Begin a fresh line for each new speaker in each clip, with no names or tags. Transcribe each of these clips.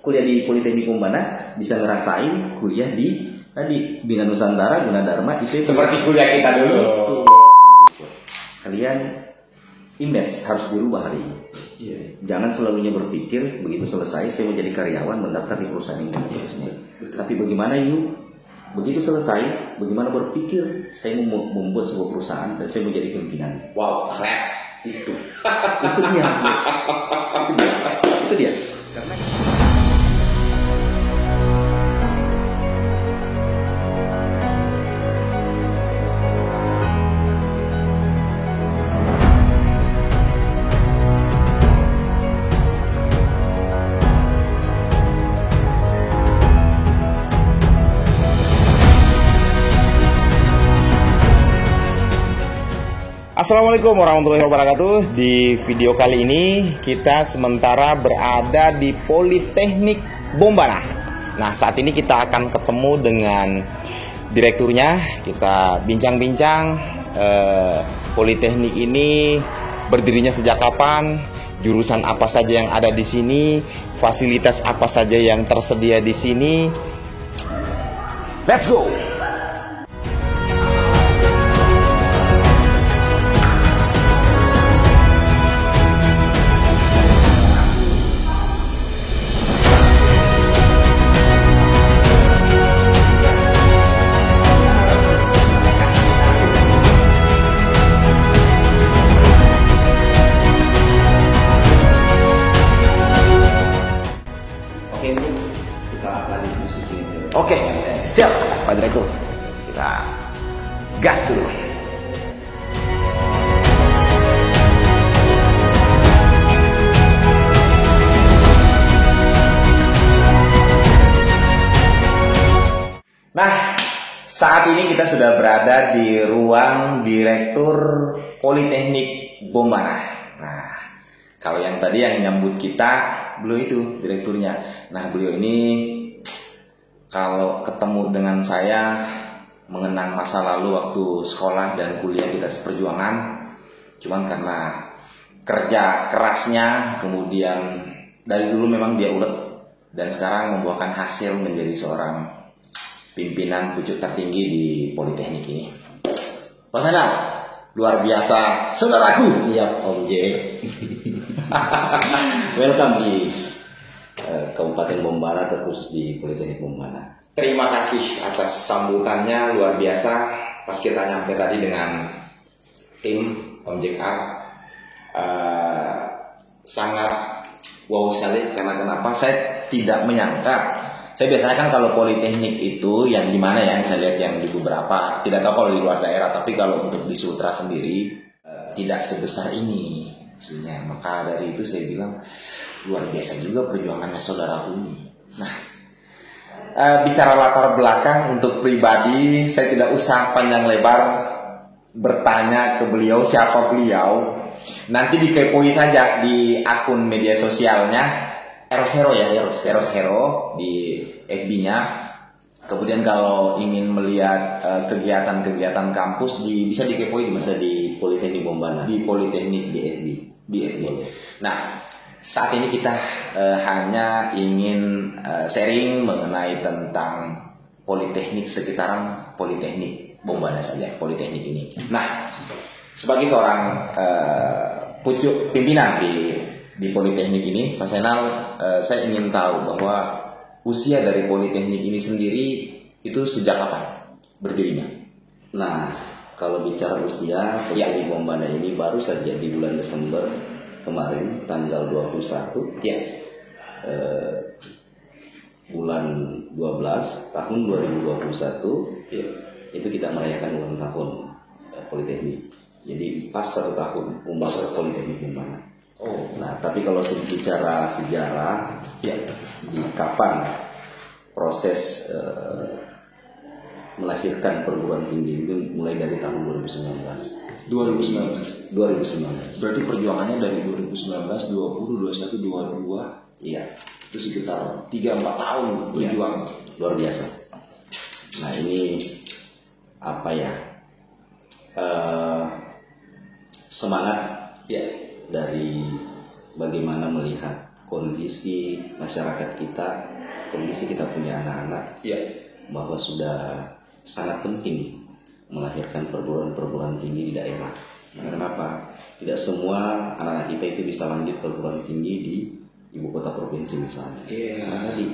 kuliah di Politeknik Bombana bisa ngerasain kuliah di tadi Bina Nusantara, Gunadarma itu
seperti kuliah kita dulu.
Kalian image harus dirubah hari ini. Jangan selalunya berpikir begitu selesai saya mau jadi karyawan mendaftar di perusahaan ini dan seterusnya. Tapi bagaimana yuk begitu selesai bagaimana berpikir saya mau membuat sebuah perusahaan dan saya mau jadi pimpinan.
Wow, keren.
Itu dia. Itu dia. Karena
Assalamualaikum warahmatullahi wabarakatuh. Di video kali ini kita sementara berada di Politeknik Bombana. Nah, saat ini kita akan ketemu dengan direkturnya. Kita bincang-bincang Politeknik ini berdirinya sejak kapan, jurusan apa saja yang ada di sini, fasilitas apa saja yang tersedia di sini. Let's go. Oke, siap Pak Direktur. Kita gas dulu. Nah, saat ini kita sudah berada di ruang Direktur Politeknik Bombana. Nah, kalau yang tadi yang nyambut kita, beliau itu direkturnya. Nah, beliau ini kalau ketemu dengan saya mengenang masa lalu waktu sekolah dan kuliah kita seperjuangan, cuman karena kerja kerasnya, kemudian dari dulu memang dia ulet dan sekarang membuahkan hasil menjadi seorang pimpinan pucuk tertinggi di Politeknik ini. Pak Sanal, luar biasa, saudaraku.
Siap Om J. Welcome di Kabupaten Bombana, terkhusus di Politeknik Bombana.
Terima kasih atas sambutannya, luar biasa. Pas kita nyampe tadi dengan tim Om JR, sangat wow sekali. Karena kenapa? Saya tidak menyangka. Saya biasanya kan kalau politeknik itu yang di mana ya? Saya lihat yang di beberapa, tidak tahu kalau di luar daerah. Tapi kalau untuk di Sultra sendiri tidak sebesar ini. Maksudnya, maka dari itu saya bilang luar biasa juga perjuangannya saudaraku ini. Nah, bicara latar belakang untuk pribadi, saya tidak usah panjang lebar bertanya ke beliau siapa beliau. Nanti dikepoi saja di akun media sosialnya Eros Hero ya, Eros Hero di FB-nya. Kemudian kalau ingin melihat kegiatan-kegiatan kampus bisa dikepoi di
Politeknik Bombana.
Di Politeknik di FB. Nah, saat ini kita hanya ingin sharing mengenai tentang Politeknik sekitaran Politeknik Bombana saja, Politeknik ini. Nah, sebagai seorang pucuk pimpinan di Politeknik ini, Pak Senal, saya ingin tahu bahwa usia dari Politeknik ini sendiri itu sejak kapan berdirinya?
Nah, kalau bicara usia, Politeknik Bombana ini baru saja di bulan Desember kemarin, tanggal 21
ya.
Bulan 12 tahun 2021 ya, itu kita merayakan ulang tahun Politeknik. Jadi pas 1 tahun pembangunan Politeknik Bombana.
Oh,
nah tapi kalau bicara sejarah ya, di kapan proses melahirkan perguruan tinggi itu mulai dari tahun 2019.
2019.
Berarti
perjuangannya dari 2019, 20, 21, 22.
Iya.
Itu sekitar 3-4 tahun berjuang.
Ya, luar biasa. Nah ini apa ya? Semangat ya dari bagaimana melihat kondisi masyarakat kita, kondisi kita punya anak-anak, bahwa sudah sangat penting melahirkan perguruan-perguruan tinggi di daerah. Kenapa? Tidak semua anak-anak kita itu bisa lanjut perguruan tinggi di ibu kota provinsi misalnya. Karena di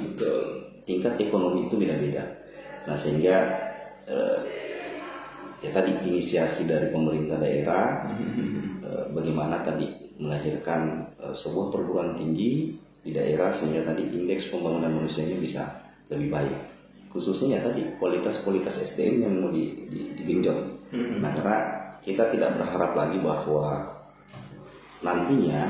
tingkat ekonomi itu beda-beda. Nah sehingga ya tadi inisiasi dari pemerintah daerah bagaimana tadi melahirkan sebuah perguruan tinggi di daerah sehingga tadi indeks pembangunan manusianya bisa lebih baik, khususnya ya tadi kualitas SDM yang mau digenjot. Nah karena kita tidak berharap lagi bahwa nantinya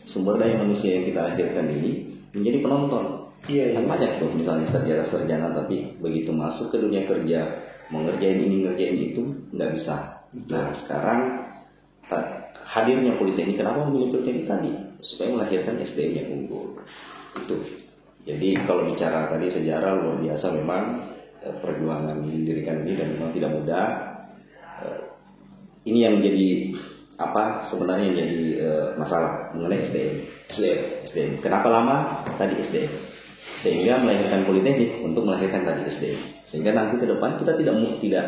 sumber daya manusia yang kita lahirkan ini menjadi penonton. Kan banyak tuh misalnya sarjana tapi begitu masuk ke dunia kerja mau ngerjain ini ngerjain itu nggak bisa. Nah sekarang hadirnya Politeknik, kenapa memilih Politeknik tadi? Supaya melahirkan SDM yang unggul. Itu. Jadi kalau bicara tadi sejarah luar biasa memang perjuangan mendirikan ini dan memang tidak mudah. Ini yang menjadi apa sebenarnya yang jadi masalah mengenai SDM. Kenapa lama tadi SDM? Sehingga melahirkan Politeknik untuk melahirkan tadi SDM. Sehingga nanti ke depan kita tidak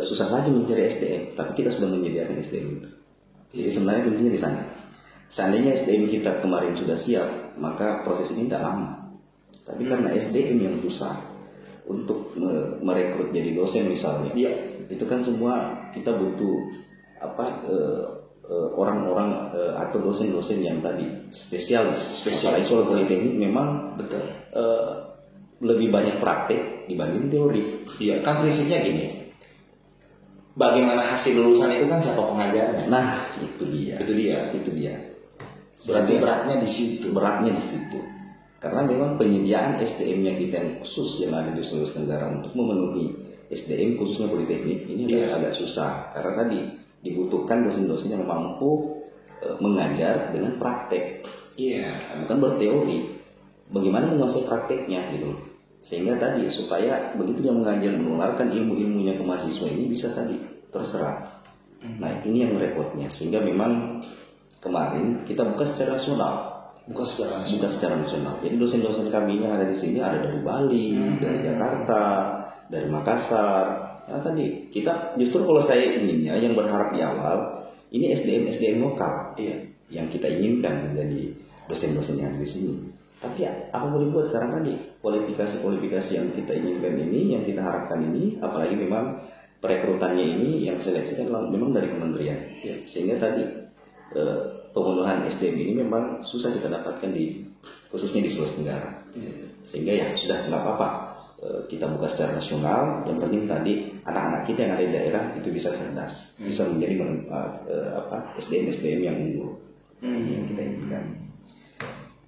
susah lagi mencari SDM, tapi kita sudah menyediakan SDM itu. Jadi sebenarnya kuncinya di sana. Seandainya SDM kita kemarin sudah siap, maka proses ini tidak lama. Tapi karena SDM yang susah untuk merekrut jadi dosen misalnya, itu kan semua kita butuh orang-orang atau dosen-dosen yang tadi spesialis. Apalagi soal Politeknik memang lebih banyak praktek dibanding teori.
Kan prinsipnya gini. Bagaimana hasil lulusan itu kan siapa pengajarnya.
Nah, itu dia.
Berarti beratnya di situ.
Karena memang penyediaan SDM-nya kita yang khusus yang ada di Sulawesi Tenggara untuk memenuhi SDM khususnya Politeknik ini agak susah. Karena tadi dibutuhkan dosen-dosen yang mampu mengajar dengan praktek. Bukan berteori. Bagaimana menguasai prakteknya gitu. Sehingga tadi supaya begitu dia mengajar menularkan ilmu-ilmunya ke mahasiswa ini bisa tadi terserap. Nah ini yang repotnya. Sehingga memang kemarin kita buka secara nasional. Jadi dosen-dosen kami yang ada di sini ada dari Bali, dari Jakarta, dari Makassar. Nah tadi kita justru kalau saya inginnya yang berharap di awal ini SDM lokal yang kita inginkan menjadi dosen-dosen yang ada di sini. Tapi apa boleh buat sekarang tadi kualifikasi yang kita inginkan ini, yang kita harapkan ini, apalagi memang perekrutannya ini yang seleksi kan memang dari kementerian, sehingga tadi pemenuhan SDM ini memang susah kita dapatkan khususnya di Sulawesi Tenggara, sehingga ya sudah nggak apa-apa kita buka secara nasional. Yang penting tadi anak-anak kita yang ada di daerah itu bisa cerdas, bisa menjadi SDM yang unggul yang kita inginkan.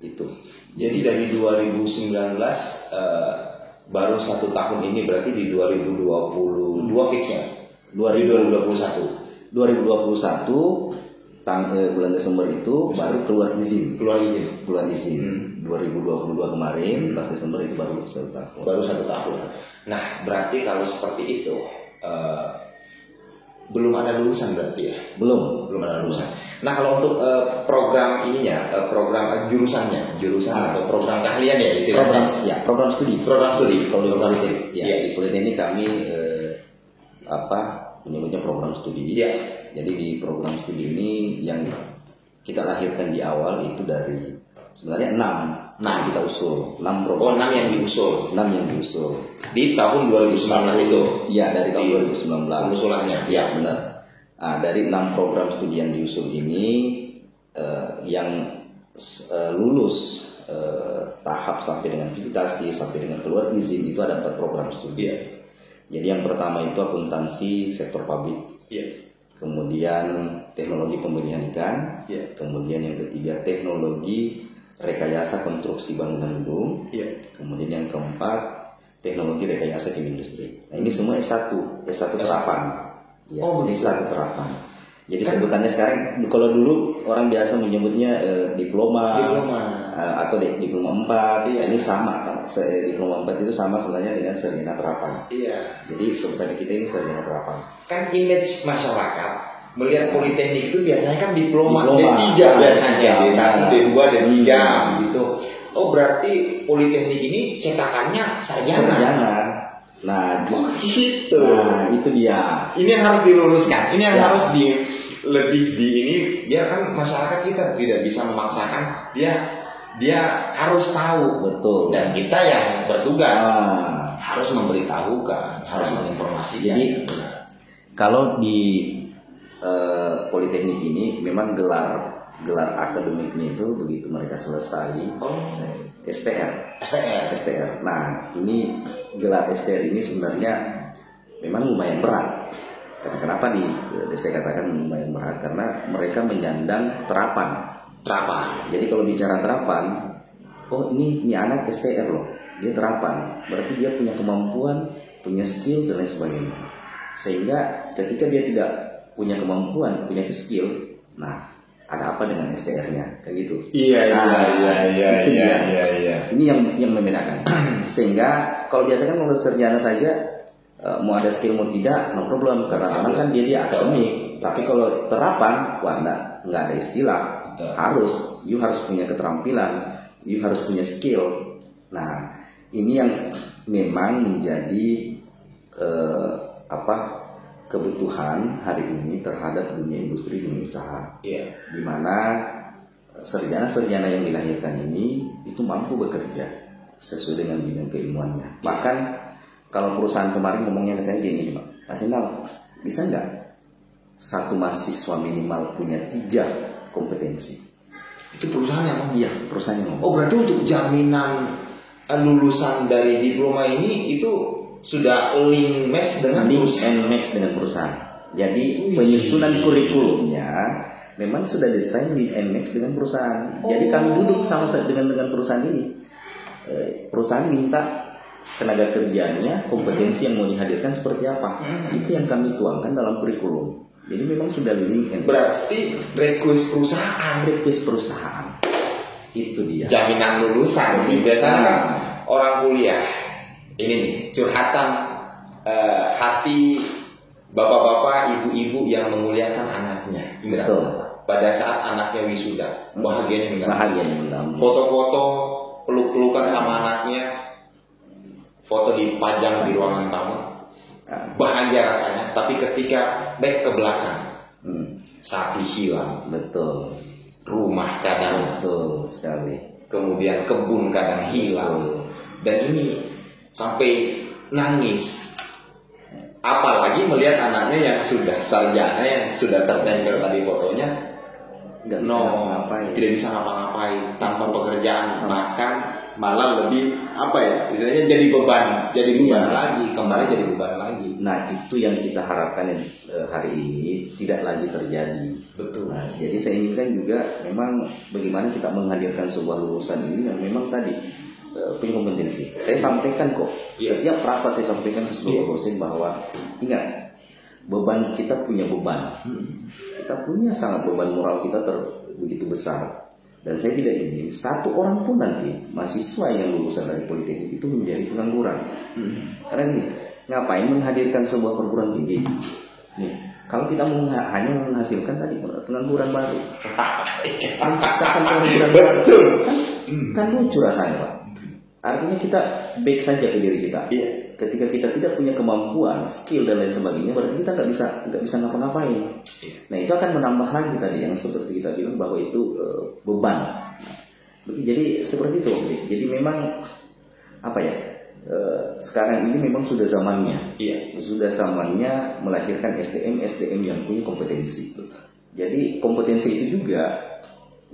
Itu.
Jadi dari 2019 baru 1 tahun ini berarti di 2022 fixnya 2021 bulan Desember itu baru keluar izin 2022 kemarin pas Desember itu baru 1 tahun. Nah berarti kalau seperti itu belum ada lulusan berarti ya? Belum ada lulusan. Nah kalau untuk program ininya, program jurusan atau program keahlian ya istilahnya?
Program studi. Kalau di Politeknik, di Politeknik kami menyebutnya program studi. Jadi di program studi ini yang kita lahirkan di awal itu dari sebenarnya 6 kita usul 6 program.
6 yang diusul
di tahun 2019 itu. Dari tahun 2019
pengusulannya.
Benar. Dari 6 program studi yang diusul ini yang lulus tahap sampai dengan visitasi sampai dengan keluar izin itu ada 4 program studi. Jadi yang pertama itu akuntansi sektor publik. Kemudian teknologi pemberian ikan. Kemudian yang ketiga teknologi rekayasa konstruksi bangunan gedung. Kemudian yang keempat teknologi rekayasa kimia industri. Nah ini semua S1 terapan. S1 terapan. Jadi sebutannya sekarang kalau dulu orang biasa menyebutnya diploma atau diploma 4. Ini sama. Diploma 4 itu sama sebenarnya dengan sarjana terapan. Jadi sebutannya kita ini sarjana terapan.
Kan image masyarakat melihat politeknik itu biasanya kan diploma D3
ya,
biasanya, D1, D2, D3 gitu. Oh berarti politeknik ini cetakannya sarjana.
Nah,
gitu.
Nah, itu dia.
Ini yang harus diluruskan. Ini yang harus lebih di ini, biar kan masyarakat kita tidak bisa memaksakan dia harus tahu.
Betul.
Dan kita yang bertugas harus memberitahukan, harus menginformasikan.
Jadi kalau di politeknik ini memang gelar akademiknya itu begitu mereka selesai STR. Nah, ini gelar STR ini sebenarnya memang lumayan berat. Kenapa saya katakan lumayan berat? Karena mereka menyandang terapan. Jadi kalau bicara terapan, oh ini anak STR loh, dia terapan. Berarti dia punya kemampuan, punya skill dan lain sebagainya. Sehingga ketika dia tidak punya kemampuan, punya skill, nah ada apa dengan STR-nya kayak gitu.
Iya.
Ini yang membedakan. Sehingga kalau biasanya kan kalau sarjana saja mau ada skill mau tidak no problem karena memang kan dia akademik. Tapi kalau terapan, wah nggak ada istilah. You harus punya keterampilan, you harus punya skill. Nah ini yang memang menjadi kebutuhan hari ini terhadap dunia industri dunia usaha, di mana sarjana-sarjana yang dilahirkan ini itu mampu bekerja sesuai dengan bidang keilmuannya. Bahkan kalau perusahaan kemarin ngomongnya ke saya gini, Pak, Mas Inal, bisa nggak satu mahasiswa minimal punya 3 kompetensi?
Itu perusahaan yang ngomong?
Iya, perusahaan yang ngomong.
Oh berarti untuk jaminan lulusan dari diploma ini itu sudah link match dengan
perusahaan. Jadi penyusunan kurikulumnya memang sudah desain link and match dengan perusahaan. Jadi kami duduk sama dengan perusahaan ini. Perusahaan minta tenaga kerjanya, kompetensi yang mau dihadirkan seperti apa. Itu yang kami tuangkan dalam kurikulum. Jadi memang sudah link and match.
Berarti request
perusahaan. Itu dia.
Jaminan lulusan. Biasanya kan orang kuliah. Ini nih curhatan hati bapak-bapak, ibu-ibu yang memuliakan anaknya.
Betul.
Pada saat anaknya wisuda, bahagianya minta. Foto-foto, peluk-pelukan sama anaknya, foto dipajang di ruangan tamu, bahagia rasanya. Tapi ketika back ke belakang, sapi hilang.
Betul.
Rumah kadang.
Betul sekali.
Kemudian kebun kadang hilang. Dan ini sampai nangis, apalagi melihat anaknya yang sudah sarjana, yang sudah tertempel tadi fotonya, tidak bisa ngapa-ngapain tanpa pekerjaan, bahkan malah lebih istilahnya jadi beban lagi, kembali jadi beban lagi.
Nah itu yang kita harapkan hari ini tidak lagi terjadi.
Betul.
Nah, jadi saya inginkan juga memang bagaimana kita menghadirkan sebuah lulusan ini yang memang tadi punya kompetensi. Saya sampaikan kok setiap rapat saya sampaikan ke seluruh dosen bahwa ingat beban kita punya beban. Kita punya sangat beban moral kita begitu besar. Dan saya tidak ingin satu orang pun nanti mahasiswa yang lulusan dari politeknik itu menjadi pengangguran. Karena ini ngapain menghadirkan sebuah perguruan tinggi? Nih, kalau kita hanya menghasilkan tadi pengangguran baru, menciptakan pengangguran baru, kan lucu rasanya, Pak. Artinya kita baik saja ke diri kita. Ketika kita tidak punya kemampuan, skill dan lain sebagainya, berarti kita nggak bisa ngapa-ngapain. Nah itu akan menambah lagi tadi yang seperti kita bilang bahwa itu beban. Jadi seperti itu. Jadi memang sekarang ini memang sudah zamannya. Sudah zamannya melahirkan SDM yang punya kompetensi. Jadi kompetensi itu juga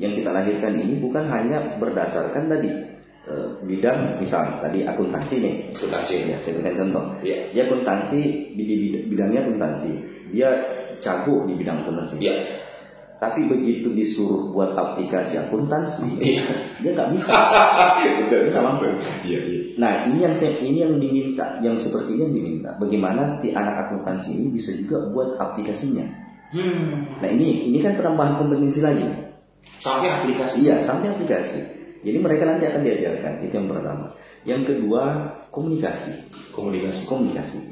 yang kita lahirkan ini bukan hanya berdasarkan tadi bidang, misal tadi akuntansi nih. Ya, saya berikan contoh. Dia akuntansi, bidangnya akuntansi. Dia jago di bidang akuntansi. Tapi begitu disuruh buat aplikasi akuntansi, dia nggak bisa. Dia nggak mampu. Nah, ini yang diminta, yang seperti ini yang diminta. Bagaimana si anak akuntansi ini bisa juga buat aplikasinya. Nah, ini kan penambahan kompetensi lagi.
Sampai aplikasi.
Sampai aplikasi. Jadi mereka nanti akan diajarkan, itu yang pertama. Yang kedua, komunikasi.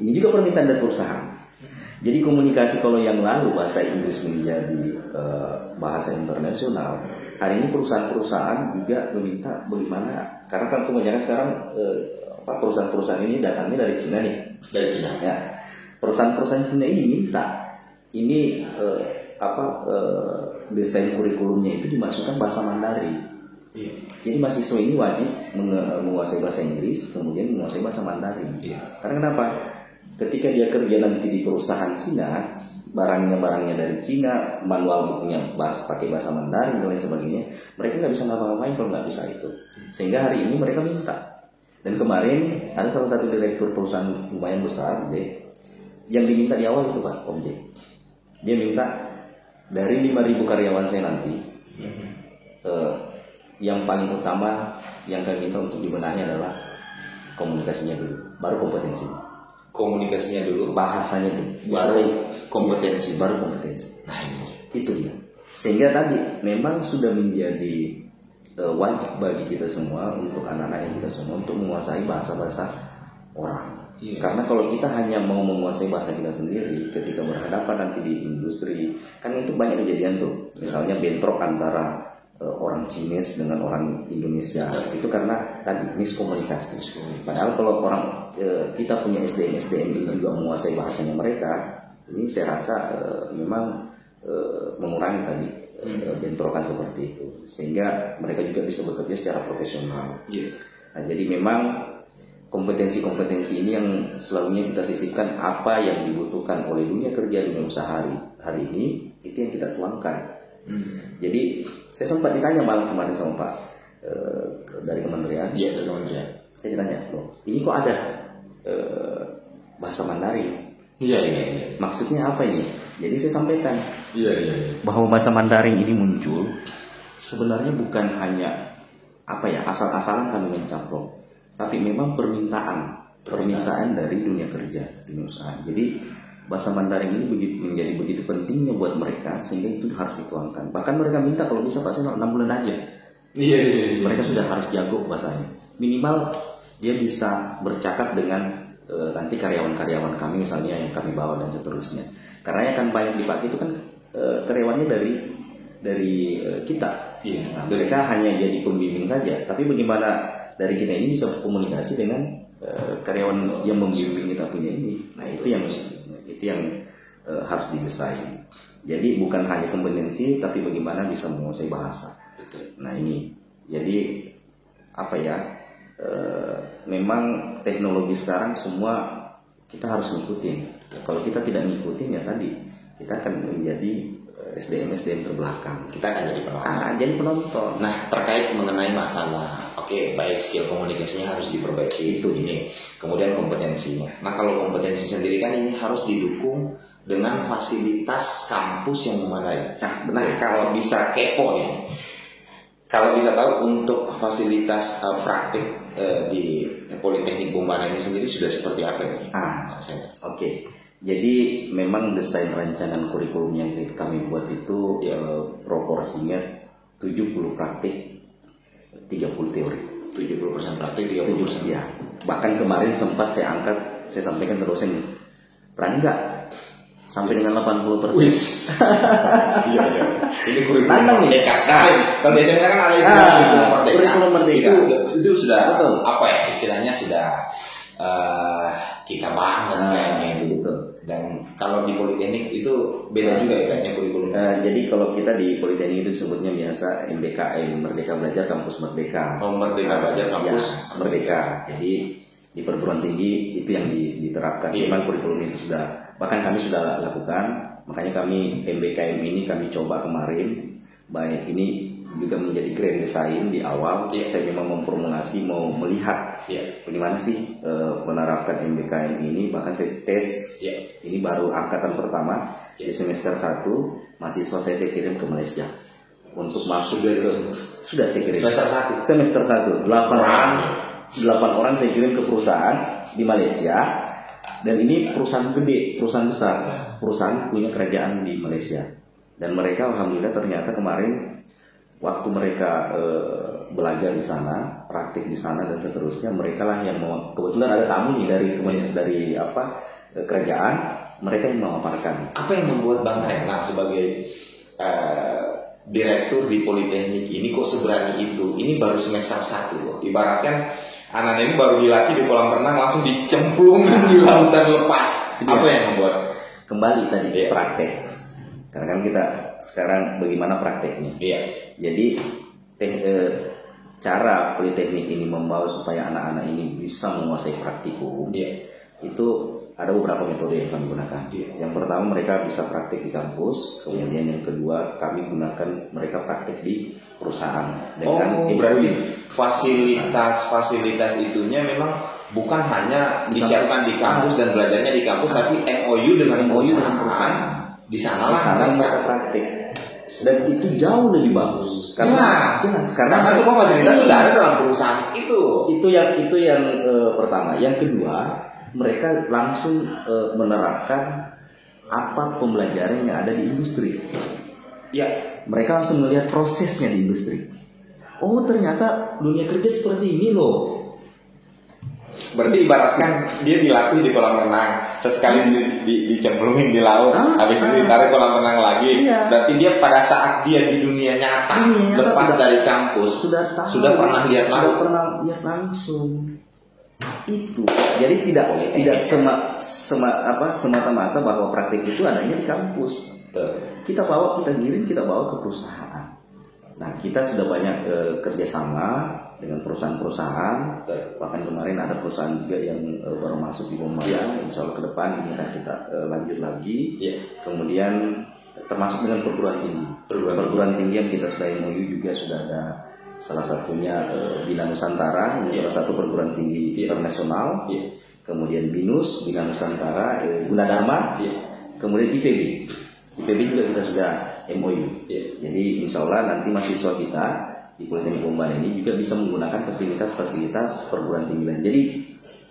Ini juga permintaan dari perusahaan. Jadi komunikasi kalau yang lalu bahasa Inggris menjadi bahasa internasional, hari ini perusahaan-perusahaan juga meminta bagaimana, karena kan kebanyakan sekarang perusahaan-perusahaan ini datangnya dari Cina nih.
Dari Cina.
Ya, perusahaan-perusahaan Cina ini minta ini desain kurikulumnya itu dimasukkan bahasa Mandarin.
Iya.
Jadi mahasiswa ini wajib menguasai bahasa Inggris, kemudian menguasai bahasa Mandarin.
Iya.
Karena kenapa? Ketika dia kerja nanti di perusahaan Cina, barangnya dari Cina, manual bukunya pakai bahasa Mandarin dan lain sebagainya, mereka nggak bisa ngapa-ngapain kalau nggak bisa itu. Sehingga hari ini mereka minta. Dan kemarin ada salah satu direktur perusahaan lumayan besar, yang diminta di awal itu Pak Omjek. Dia minta dari 5.000 karyawan saya nanti, yang paling utama yang kami minta untuk dibenahi adalah komunikasinya dulu, baru kompetensi.
Komunikasinya dulu,
bahasanya dulu, baru kompetensi, baru kompetensi.
Nah ini
itu dia. Sehingga tadi memang sudah menjadi wajib bagi kita semua, untuk anak-anak kita semua, untuk menguasai bahasa-bahasa orang.
Iya.
Karena kalau kita hanya mau menguasai bahasa kita sendiri, ketika berhadapan nanti di industri, kan itu banyak kejadian tuh. Misalnya bentrok antara orang Chinese dengan orang Indonesia, itu karena tadi miskomunikasi. Padahal kalau orang kita punya SDM ini juga menguasai bahasanya mereka, ini saya rasa memang mengurangi tadi bentrokan seperti itu, sehingga mereka juga bisa bekerja secara profesional. Nah, jadi memang kompetensi-kompetensi ini yang selalunya kita sisipkan, apa yang dibutuhkan oleh dunia kerja, dunia usaha hari ini, itu yang kita tuangkan. Jadi saya sempat ditanya malam kemarin sama Pak dari kementerian.
Iya, dari kementerian.
Saya ditanya, loh, ini kok ada bahasa Mandarin?
Iya.
Maksudnya apa ini? Jadi saya sampaikan,
Iya.
bahwa bahasa Mandarin ini muncul sebenarnya bukan hanya asal-asalan kami mencaplok, tapi memang permintaan dari dunia kerja, dunia usaha. Jadi bahasa Mandarin ini menjadi begitu pentingnya buat mereka, sehingga itu harus dituangkan. Bahkan mereka minta kalau bisa Pak, saya 6 bulan aja.
Iya.
Mereka sudah harus jago bahasanya. Minimal dia bisa bercakap dengan nanti karyawan-karyawan kami misalnya yang kami bawa dan seterusnya. Karena yang akan banyak dipakai itu kan karyawannya dari kita.
Iya.
Nah, mereka hanya jadi pembimbing saja. Tapi bagaimana dari kita ini bisa berkomunikasi dengan karyawan yang membimbing kita punya ini. Nah, itu yang harus didesain. Jadi bukan hanya kompetensi, tapi bagaimana bisa menguasai bahasa. Nah ini, jadi memang teknologi sekarang semua kita harus ngikutin. Kalau kita tidak ngikutin ya tadi, kita akan menjadi SDM terbelakang.
Kita akan jadi penonton. Nah, terkait mengenai masalah, baik skill komunikasinya harus diperbaiki, itu ini. Kemudian kompetensinya. Nah, kalau kompetensi sendiri kan ini harus didukung dengan fasilitas kampus yang memadai. Nah, kalau bisa kepo nih, kalau bisa tahu untuk fasilitas praktik di Politeknik Bombana ini sendiri sudah seperti apa nih?
Jadi memang desain rancangan kurikulum yang kami buat itu proporsinya 70 praktik, 30 teori.
70% praktik, 30%.
Ya. Bahkan kemarin sempat saya sampaikan ke dosen, berani nggak sampai dengan 80%?
Iya. Ini kurikulum merdeka sekali. Kalau biasanya kan ada istilah
kurikulum merdeka.
Itu sudah istilahnya sudah kita banget kayaknya gitu. Dan kalau di Politeknik itu beda juga ya kayaknya kurikulum.
Jadi kalau kita di Politeknik itu disebutnya biasa MBKM, Merdeka Belajar Kampus Merdeka.
Merdeka Belajar Kampus
Merdeka. Jadi di perguruan tinggi itu yang diterapkan. Memang kurikulum itu bahkan kami sudah lakukan. Makanya kami MBKM ini kami coba kemarin. Baik ini juga menjadi grand design di awal. Saya memang memformulasi, mau melihat bagaimana sih menerapkan MBKM ini. Bahkan saya tes. Ini baru angkatan pertama di semester 1. Mahasiswa saya kirim ke Malaysia untuk masuk sudah saya kirim semester 1 8 orang saya kirim ke perusahaan di Malaysia. Dan ini perusahaan gede, perusahaan besar, perusahaan punya kerajaan di Malaysia. Dan mereka alhamdulillah ternyata kemarin waktu mereka belajar di sana, praktik di sana dan seterusnya. Mereka lah yang mau, kebetulan ada tamu nih dari kerajaan, mereka yang memaparkan.
Apa yang membuat Bang Zainal sebagai direktur di Politeknik ini kok seberani itu? Ini baru semester 1 loh. Ibaratkan anak ini baru dilatih di kolam renang langsung dicemplungin di lautan lepas. Apa yang membuat?
Kembali tadi praktek. Karena kan kita sekarang bagaimana prakteknya. Jadi cara Politeknik ini membawa supaya anak-anak ini bisa menguasai praktikum. Itu ada beberapa metode yang kami gunakan. Yang pertama mereka bisa praktik di kampus, kemudian yang kedua kami gunakan mereka praktik di perusahaan dengan
berarti fasilitas itunya memang bukan hanya disiapkan di kampus dan belajarnya di kampus, tapi MOU dengan perusahaan. Di sana
mereka praktik. Dan itu jauh lebih bagus karena
semua fasilitas sudah ada dalam perusahaan itu.
Itu yang pertama. Yang kedua, mereka langsung menerapkan apa pembelajaran yang ada di industri. Mereka langsung melihat prosesnya di industri. Oh, ternyata dunia kerja seperti ini loh.
Berarti ibaratkan dia dilatih di kolam renang, sesekali dicemplungin di laut, habis itu ditarik kolam renang lagi. Berarti dia pada saat dia di dunia nyata lepas dari kampus sudah pernah lihat
langsung. Itu jadi tidak semata-mata bahwa praktik itu adanya di kampus. Kita giring ke perusahaan. Nah, kita sudah banyak kerjasama dengan perusahaan-perusahaan. Bahkan kemarin ada perusahaan juga yang baru masuk di Bombay. Insya Allah ke depan ini akan kita lanjut lagi. Kemudian termasuk dengan perguruan tinggi yang kita sudah MOU juga sudah ada. Salah satunya Bina Nusantara, salah satu perguruan tinggi internasional. Kemudian BINUS, Bina Nusantara, Gunadarma. Kemudian IPB juga kita sudah MOU. Jadi insya Allah nanti mahasiswa kita di Politeknik Bombana ini juga bisa menggunakan fasilitas perguruan tinggi lain. Jadi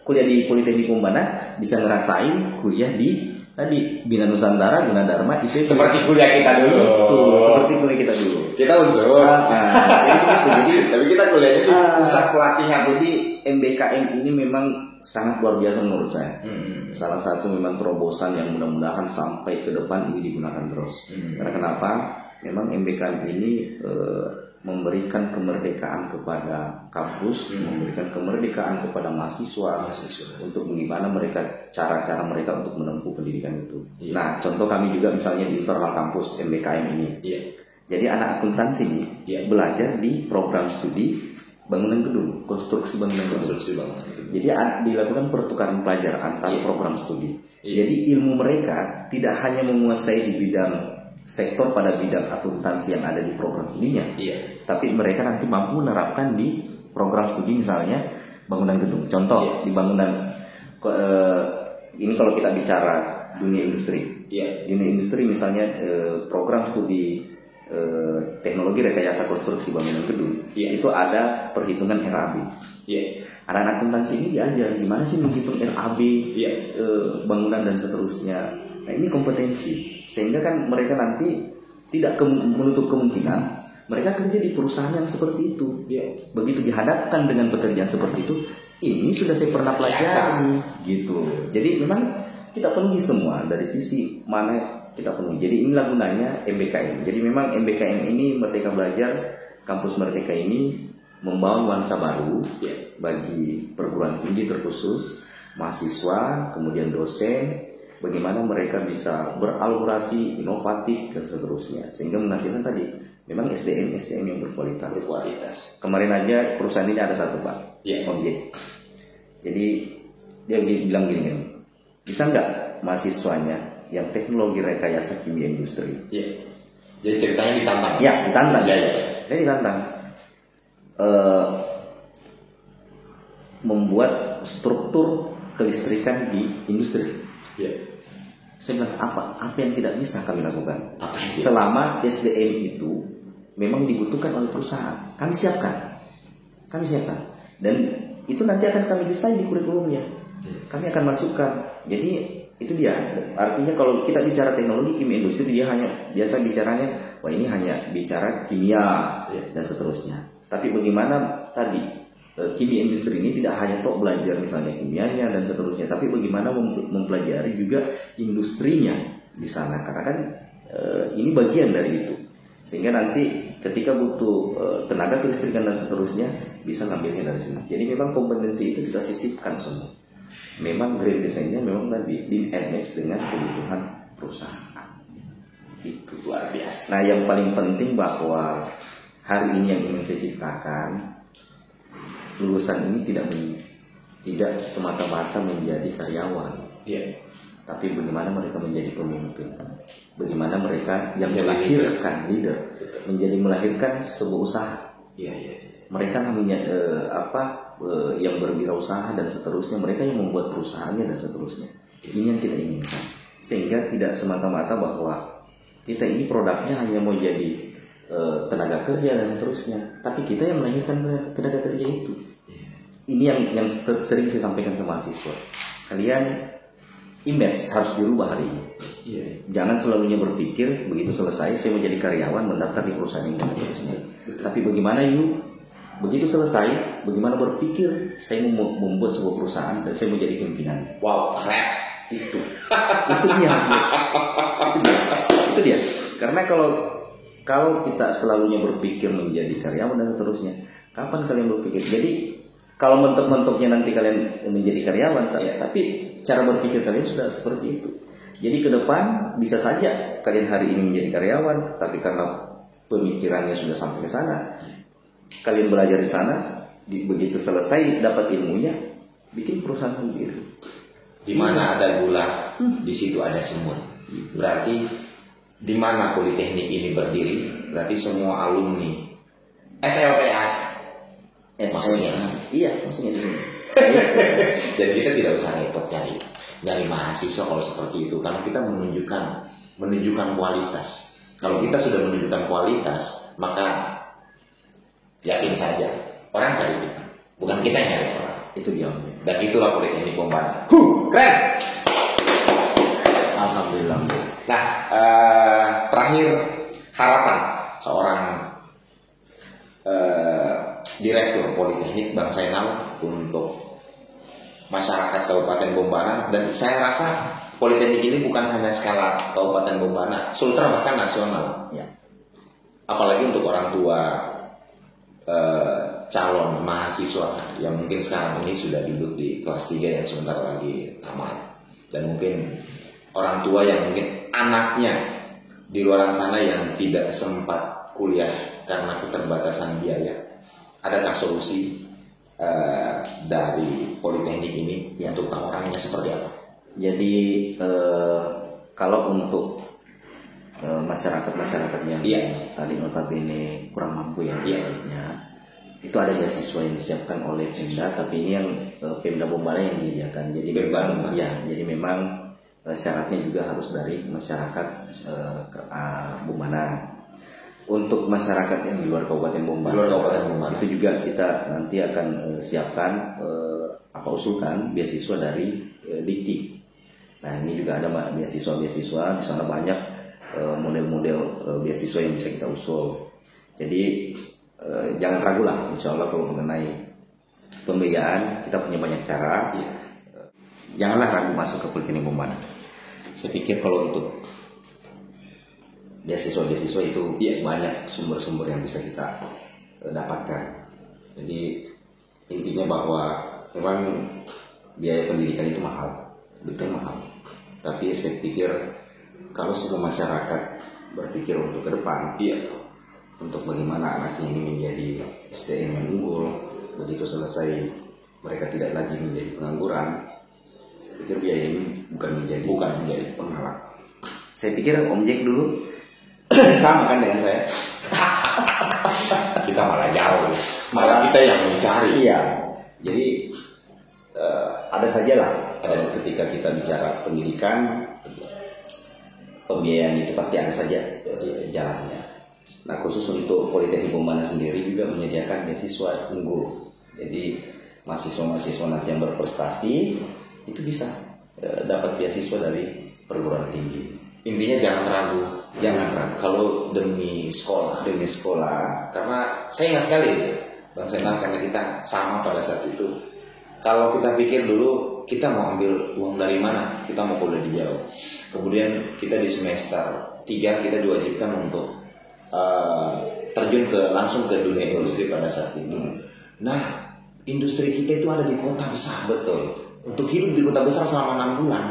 kuliah di Politeknik Bombana bisa ngerasain kuliah di Bina Nusantara, Gunadarma, IPB.
Seperti kuliah kita dulu.
Seperti kuliah kita dulu.
Kita unsur. Jadi tapi kita kuliahnya di pusat pelatihan.
Jadi MBKM ini memang sangat luar biasa menurut saya. Salah satu memang terobosan yang mudah-mudahan sampai ke depan ini digunakan terus. Karena kenapa? Memang MBKM ini memberikan kemerdekaan kepada kampus, memberikan kemerdekaan kepada mahasiswa untuk bagaimana cara-cara mereka untuk menempuh pendidikan itu. Nah, contoh kami juga misalnya di internal kampus MBKM ini. Jadi anak akuntansi ini belajar di program studi bangunan gedung, konstruksi bangunan gedung. Jadi dilakukan pertukaran pelajar antar program studi. Jadi ilmu mereka tidak hanya menguasai di bidang sektor pada bidang akuntansi yang ada di program studinya, tapi mereka nanti mampu menerapkan di program studi misalnya bangunan gedung. Contoh di bangunan ini kalau kita bicara dunia industri, dunia industri misalnya program studi teknologi rekayasa konstruksi bangunan gedung itu ada perhitungan RAB. Anak akuntansi ini diajar gimana sih menghitung RAB bangunan dan seterusnya. Nah, ini kompetensi sehingga kan mereka nanti tidak menutup kemungkinan mereka kerja di perusahaan yang seperti itu. Begitu dihadapkan dengan pekerjaan seperti itu, ini sudah saya pernah pelajari gitu. Jadi memang kita penuhi semua dari sisi mana kita penuhi. Jadi inilah gunanya MBKM. Jadi memang MBKM ini Merdeka Belajar, kampus Merdeka ini membawa nuansa baru bagi perguruan tinggi terkhusus mahasiswa, kemudian dosen. Bagaimana mereka bisa beralaborasi, inovatif dan seterusnya sehingga menghasilkan tadi memang SDM yang berkualitas. Kemarin aja perusahaan ini ada satu Pak, Objek. Jadi dia bilang gini, bisa nggak mahasiswanya yang teknologi rekayasa kimia industri?
Jadi ceritanya ditantang.
Ditantang. Saya ditantang membuat struktur kelistrikan di industri. Saya bilang apa yang tidak bisa kami lakukan selama SDM itu memang dibutuhkan oleh perusahaan. Kami siapkan dan itu nanti akan kami desain di kurikulumnya. Kami akan masukkan. Jadi itu dia. Artinya kalau kita bicara teknologi kimia industri dia hanya biasa bicaranya ini hanya bicara kimia dan seterusnya. Tapi bagaimana tadi kimia industri ini tidak hanya tok belajar misalnya kimianya dan seterusnya, tapi bagaimana mempelajari juga industrinya di sana, karena kan ini bagian dari itu, sehingga nanti ketika butuh tenaga kelistrikan dan seterusnya bisa ngambilnya dari sini. Jadi memang kompetensi itu kita sisipkan semua. Memang grand design-nya memang tadi di match dengan kebutuhan perusahaan. Itu luar biasa. Nah, yang paling penting bahwa hari ini yang ingin saya ciptakan, lulusan ini tidak semata-mata menjadi karyawan, tapi bagaimana mereka menjadi pemimpin, bagaimana mereka yang melahirkan leader, menjadi melahirkan sebuah usaha. Mereka namanya yang berwirausaha dan seterusnya, mereka yang membuat perusahaannya dan seterusnya. Ini yang kita inginkan, sehingga tidak semata-mata bahwa kita ini produknya hanya mau jadi tenaga kerja dan seterusnya, tapi kita yang melahirkan tenaga kerja itu. Ini yang sering saya sampaikan ke mahasiswa. Kalian image harus dirubah hari ini. Jangan selalunya berpikir begitu selesai saya mau jadi karyawan mendaftar di perusahaan ini dan seterusnya. Tapi bagaimana begitu selesai, bagaimana berpikir saya mau membuat sebuah perusahaan dan saya mau jadi pimpinan.
Wow, keren.
Itu dia. Karena kalau kita selalunya berpikir menjadi karyawan dan seterusnya, kapan kalian berpikir? Jadi kalau mentok-mentoknya nanti kalian menjadi karyawan, tapi cara berpikir kalian sudah seperti itu. Jadi ke depan bisa saja kalian hari ini menjadi karyawan, tapi karena pemikirannya sudah sampai ke sana, kalian belajar di sana, begitu selesai dapat ilmunya, bikin perusahaan sendiri.
Di mana ada gula, di situ ada semut. Berarti di mana politeknik ini berdiri, berarti semua alumni SLTA. Maksudnya,
maksudnya di sini.
Dan kita tidak usah repot nyari mahasiswa kalau seperti itu, karena kita menunjukkan kualitas. Kalau kita sudah menunjukkan kualitas, maka yakin saja orang cari kita, bukan kita yang cari orang.
Itu dia.
Dan itulah Politeknik Bombana. Keren.
Alhamdulillah.
Nah, terakhir harapan seorang Direktur Politeknik Bang Zainal untuk masyarakat Kabupaten Bombana, dan saya rasa Politeknik ini bukan hanya skala Kabupaten Bombana, Sultra bahkan nasional. Apalagi untuk orang tua calon mahasiswa yang mungkin sekarang ini sudah duduk di kelas 3 yang sebentar lagi tamat, dan mungkin orang tua yang mungkin anaknya di luar sana yang tidak sempat kuliah karena keterbatasan biaya. Adakah solusi dari Politeknik ini untuk orangnya seperti apa?
Jadi kalau untuk masyarakat yang tadi notabene kurang mampu ya, itu ada beasiswa yang disiapkan oleh Pemda, tapi ini yang Pemda Bombana yang menyediakan. Jadi memang syaratnya juga harus dari masyarakat Bombana. Untuk masyarakat yang di luar Kabupaten Bombana, itu juga kita nanti akan siapkan usulkan beasiswa dari Dikti. Nah, ini juga ada beasiswa di sana, banyak model-model beasiswa yang bisa kita usul. Jadi jangan ragu lah, insya Allah kalau mengenai pembiayaan kita punya banyak cara. Janganlah ragu masuk ke Politeknik Bombana. Saya pikir kalau untuk beasiswa itu banyak sumber-sumber yang bisa kita dapatkan. Jadi intinya bahwa memang biaya pendidikan itu mahal, betul mahal. Tapi saya pikir kalau semua masyarakat berpikir untuk ke depan, untuk bagaimana anaknya ini menjadi SDM yang unggul, begitu selesai mereka tidak lagi menjadi pengangguran, saya pikir biaya ini bukan menjadi penghalang. Saya pikir Om Jack dulu sama kan dengan saya.
Kita malah jauh, malah kita yang mencari.
Jadi ada sajalah ketika kita bicara pendidikan, pembiayaan itu pasti ada saja jalannya. Nah, khusus untuk Politeknik Bombana sendiri juga menyediakan beasiswa unggul. Jadi mahasiswa-mahasiswa nanti yang berprestasi itu bisa dapat beasiswa dari perguruan tinggi.
Intinya jangan ragu kalau demi sekolah.
Karena
saya ingat sekali Bang Senal, karena kita sama pada saat itu. Kalau kita pikir dulu kita mau ambil uang dari mana, kita mau kuliah di jauh. Kemudian kita di semester 3 kita diwajibkan untuk terjun langsung ke dunia industri pada saat itu. Nah, industri kita itu ada di kota besar.
Betul.
Untuk hidup di kota besar selama 6 bulan,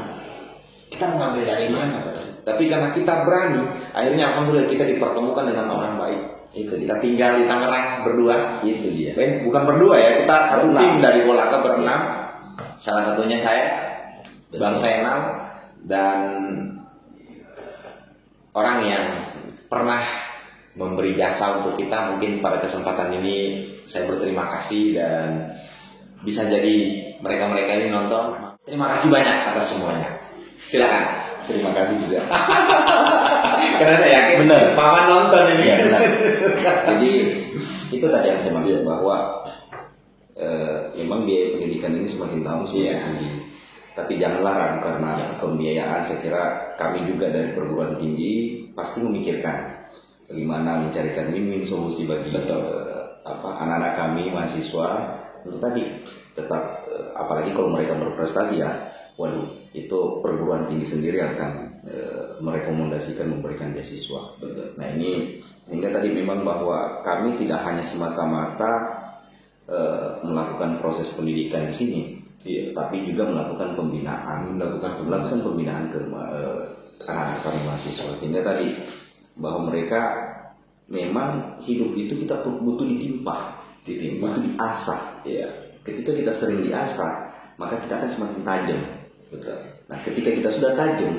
kita mau ngambil dari mana? Tapi karena kita berani, akhirnya alhamdulillah kita dipertemukan dengan orang baik. Itu kita tinggal di Tangerang berdua.
Itu dia.
Bukan berdua ya, kita satu tim dari Polaka berenam. Salah satunya saya, Bang Senal, dan orang yang pernah memberi jasa untuk kita. Mungkin pada kesempatan ini saya berterima kasih, dan bisa jadi mereka-mereka ini nonton. Terima kasih banyak atas semuanya. Silakan.
Terima kasih juga.
Karena saya yakin
benar,
Paman nonton ini.
Ya, benar. Jadi itu tadi yang saya maksud, bahwa memang biaya pendidikan ini semakin lama semakin tinggi. Tapi janganlah ragu karena pembiayaan. Saya kira kami juga dari perguruan tinggi pasti memikirkan bagaimana mencarikan win-win solusi bagi anak-anak kami mahasiswa untuk tadi tetap, apalagi kalau mereka berprestasi ya. Waduh, itu perguruan tinggi sendiri akan merekomendasikan memberikan beasiswa. Nah ini hingga tadi memang bahwa kami tidak hanya semata-mata melakukan proses pendidikan di sini, tapi juga melakukan pembinaan, melakukan pembinaan ke anak-anak kami mahasiswa. Sehingga tadi bahwa mereka memang hidup itu kita butuh ditimpa, butuh diasah. Ketika kita sering diasah, maka kita akan semakin tajam. Betul. Nah, ketika kita sudah tajam,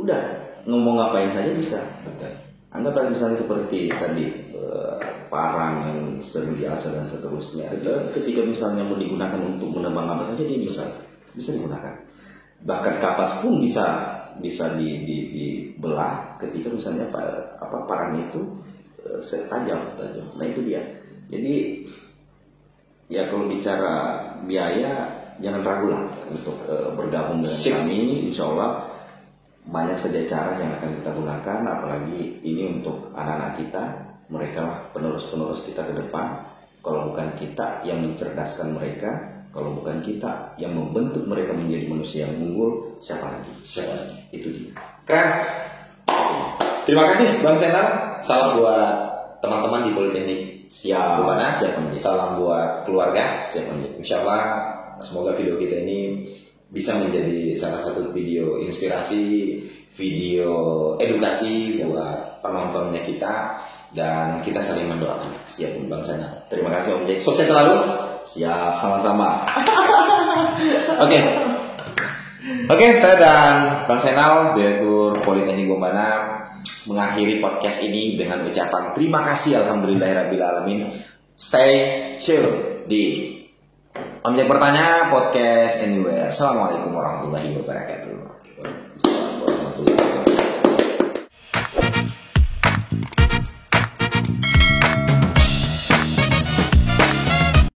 udah ngomong ngapain saja bisa. Betul. Anggaplah misalnya seperti tadi parang yang sering diasah dan seterusnya. Ketika misalnya mau digunakan untuk menebang apa saja, dia bisa digunakan. Bahkan kapas pun bisa dibelah ketika misalnya parang itu tajam. Nah itu dia. Jadi ya kalau bicara biaya, jangan ragu lah untuk bergabung dengan kami. Insya Allah banyak saja cara yang akan kita gunakan. Apalagi ini untuk anak-anak kita, mereka lah penerus-penerus kita ke depan. Kalau bukan kita yang mencerdaskan mereka, kalau bukan kita yang membentuk mereka menjadi manusia yang unggul, siapa lagi? Itu dia.
Keren. Terima kasih Bang Senal. Salam buat teman-teman di Politeknik.
Siap.
Salam buat keluarga.
Siap.
Insya Allah semoga video kita ini bisa menjadi salah satu video inspirasi, video edukasi buat penontonnya kita, dan kita saling mendoakan. Siap Bang Senal.
Terima kasih Om Jack.
Sukses selalu.
Siap, sama-sama.
Oke, saya dan Bang Senal, Direktur Politeknik Bombana, mengakhiri podcast ini dengan ucapan terima kasih alhamdulillahirrabbilalamin. Stay chill di Om Jack Bertanya Podcast Anywhere. Assalamualaikum warahmatullahi wabarakatuh.